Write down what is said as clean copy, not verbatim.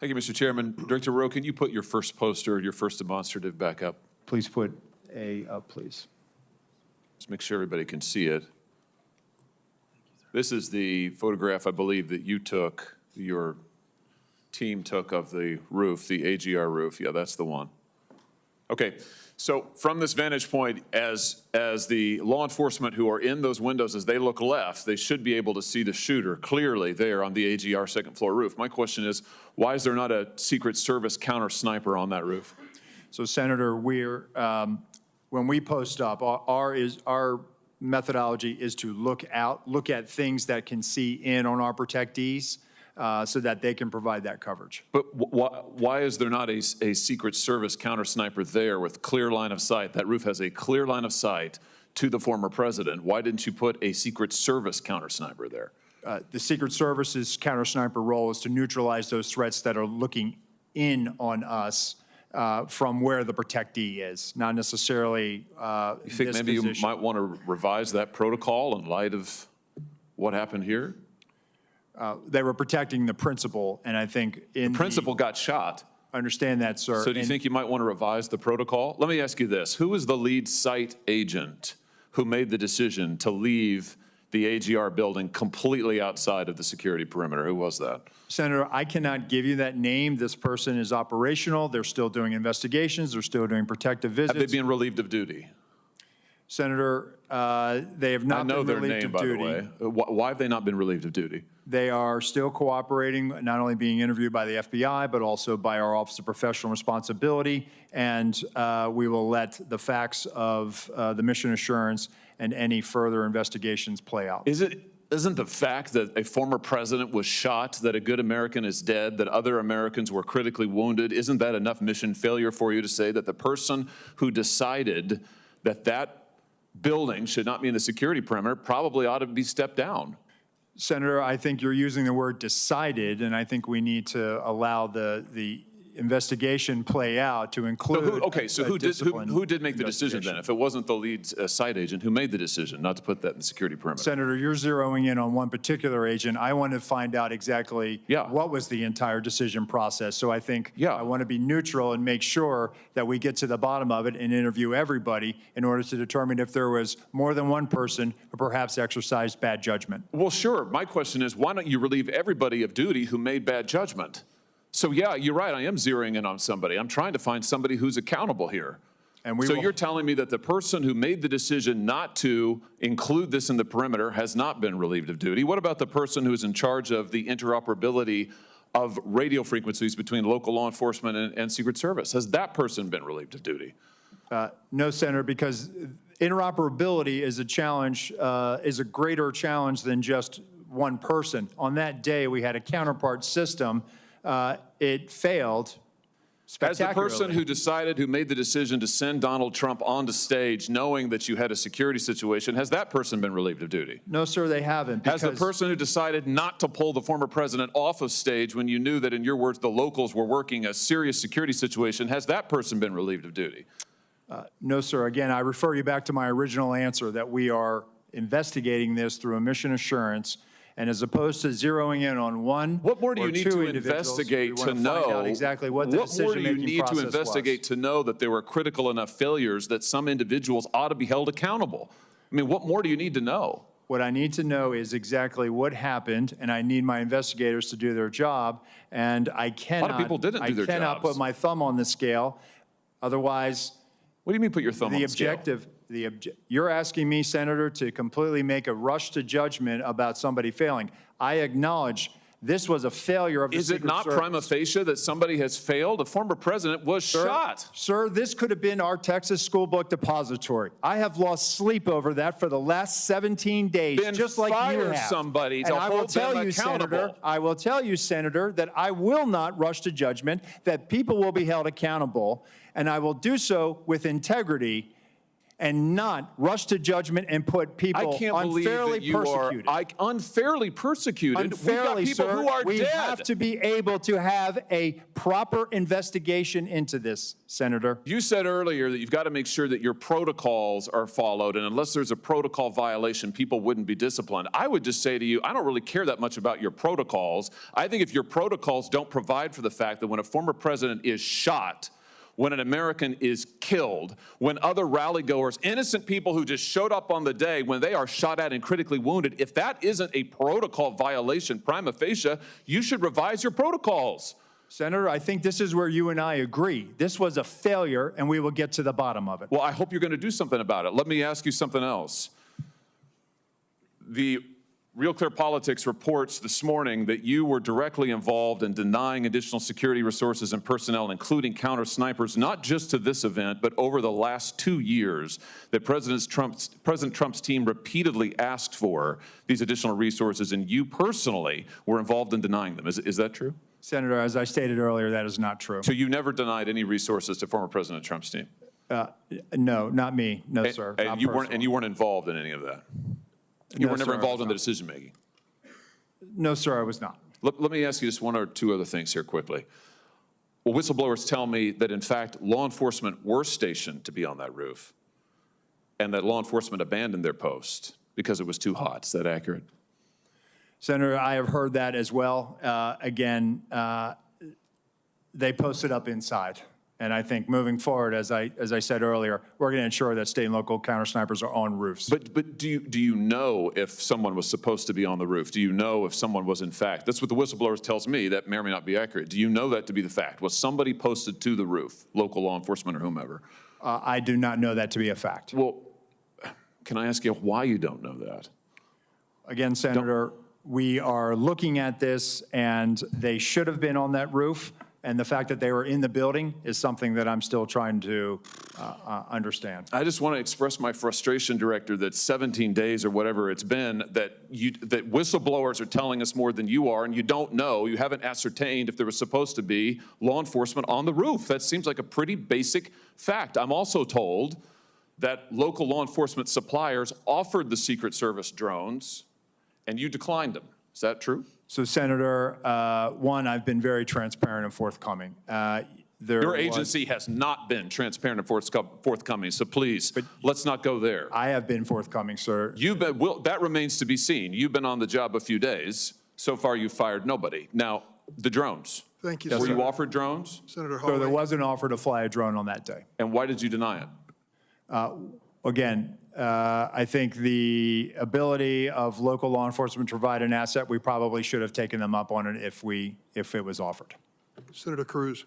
Thank you, Mr. Chairman. Director Rowe, can you put your first poster, your first demonstrative back up? Please put A up, please. Let's make sure everybody can see it. This is the photograph, I believe, that you took, your team took of the roof, the AGR roof. Yeah, that's the one. Okay, so from this vantage point, as the law enforcement who are in those windows, as they look left, they should be able to see the shooter clearly there on the AGR second floor roof. My question is, why is there not a Secret Service counter sniper on that roof? So, Senator, when we post up, our methodology is to look at things that can see in on our protectees so that they can provide that coverage. But why is there not a Secret Service counter sniper there with clear line of sight? That roof has a clear line of sight to the former president. Why didn't you put a Secret Service counter sniper there? The Secret Service's counter sniper role is to neutralize those threats that are looking in on us from where the protectee is, not necessarily You think maybe you might want to revise that protocol in light of what happened here? They were protecting the principal, and I think in the principal got shot. I understand that, sir. So do you think you might want to revise the protocol? Let me ask you this. Who was the lead site agent who made the decision to leave the AGR building completely outside of the security perimeter? Who was that? Senator, I cannot give you that name. This person is operational. They're still doing investigations. They're still doing protective visits. Have they been relieved of duty? Senator, they have not been relieved of duty. I know their name, by the way. Why have they not been relieved of duty? They are still cooperating, not only being interviewed by the FBI, but also by our Office of Professional Responsibility. And we will let the facts of the mission assurance and any further investigations play out. Isn't the fact that a former president was shot, that a good American is dead, that other Americans were critically wounded, isn't that enough mission failure for you to say that the person who decided that that building should not be in the security perimeter probably ought to be stepped down? Senator, I think you're using the word decided, and I think we need to allow the investigation play out to include. So who did make the decision then? If it wasn't the lead site agent, who made the decision not to put that in the security perimeter? Senator, you're zeroing in on one particular agent. I want to find out exactly what was the entire decision process. So I think I want to be neutral and make sure that we get to the bottom of it and interview everybody in order to determine if there was more than one person who perhaps exercised bad judgment. Well, sure. My question is, why don't you relieve everybody of duty who made bad judgment? So yeah, you're right, I am zeroing in on somebody. I'm trying to find somebody who's accountable here. And so you're telling me that the person who made the decision not to include this in the perimeter has not been relieved of duty. What about the person who's in charge of the interoperability of radio frequencies between local law enforcement and Secret Service? Has that person been relieved of duty? No, Senator, because interoperability is a challenge, is a greater challenge than just one person. On that day, we had a counterpart system. It failed spectacularly. As the person who made the decision to send Donald Trump onto stage knowing that you had a security situation, has that person been relieved of duty? No, sir, they haven't. Has the person who decided not to pull the former president off of stage when you knew that, in your words, the locals were working a serious security situation, has that person been relieved of duty? No, sir. Again, I refer you back to my original answer that we are investigating this through a mission assurance. And as opposed to zeroing in on one, what more do you need to investigate to know exactly what the decision-making process was? What more do you need to investigate to know that there were critical enough failures that some individuals ought to be held accountable? I mean, what more do you need to know? What I need to know is exactly what happened, and I need my investigators to do their job. And I cannot. A lot of people didn't do their jobs. I cannot put my thumb on the scale. Otherwise, what do you mean put your thumb on the scale? You're asking me, Senator, to completely make a rush to judgment about somebody failing. I acknowledge this was a failure of the Secret Service. Is it not prima facie that somebody has failed? A former president was shot. Sir, this could have been our Texas School Book Depository. I have lost sleep over that for the last 17 days, just like you have. Somebody to hold them accountable. I will tell you, Senator, that I will not rush to judgment, that people will be held accountable, and I will do so with integrity. and not rush to judgment and put people I can't believe unfairly that you persecuted. are unfairly persecuted. Unfairly, We've got people sir, who are we dead. have to be able to have a proper investigation into this, Senator. You said earlier that you've got to make sure that your protocols are followed, and unless there's a protocol violation, people wouldn't be disciplined. I would just say to you, I don't really care that much about your protocols. I think if your protocols don't provide for the fact that when a former president is shot, when an American is killed, when other rally-goers, innocent people who just showed up on the day, when they are shot at and critically wounded, if that isn't a protocol violation prima facie, you should revise your protocols. Senator, I think this is where you and I agree. This was a failure, and we will get to the bottom of it. Well, I hope you're going to do something about it. Let me ask you something else. The Real Clear Politics reports this morning that you were directly involved in denying additional security resources and personnel, including counter snipers, not just to this event, but over the last 2 years, that President Trump's team repeatedly asked for these additional resources, and you personally were involved in denying them. Is that true? Senator, as I stated earlier, that is not true. So you never denied any resources to former President Trump's team? No, not me. No, sir. And you weren't involved in any of that? You were never involved in the decision-making? No, sir, I was not. Let me ask you just one or two other things here quickly. Well, whistleblowers tell me that, in fact, law enforcement were stationed to be on that roof and that law enforcement abandoned their post because it was too hot. Is that accurate? Senator, I have heard that as well. Again, they posted up inside. And I think moving forward, as I said earlier, we're going to ensure that state and local counter snipers are on roofs. But do you know if someone was supposed to be on the roof? Do you know if someone was in fact? That's what the whistleblowers tells me. That may or may not be accurate. Do you know that to be the fact? Was somebody posted to the roof, local law enforcement or whomever? I do not know that to be a fact. Well, can I ask you why you don't know that? Again, Senator, we are looking at this, and they should have been on that roof. And the fact that they were in the building is something that I'm still trying to understand. I just want to express my frustration, Director, that 17 days or whatever it's been, that whistleblowers are telling us more than you are, and you don't know, you haven't ascertained if there was supposed to be law enforcement on the roof. That seems like a pretty basic fact. I'm also told that local law enforcement suppliers offered the Secret Service drones, and you declined them. Is that true? So, Senator, one, I've been very transparent and forthcoming. Your agency has not been transparent and forthcoming, so please, let's not go there. I have been forthcoming, sir. That remains to be seen. You've been on the job a few days. So far, you've fired nobody. Now, the drones. Thank you, Were Senator. you offered drones? Senator Hawley. So there was an offer to fly a drone on that day. And why did you deny it? Again, I think the ability of local law enforcement to provide an asset, we probably should have taken them up on it if it was offered. Senator Cruz.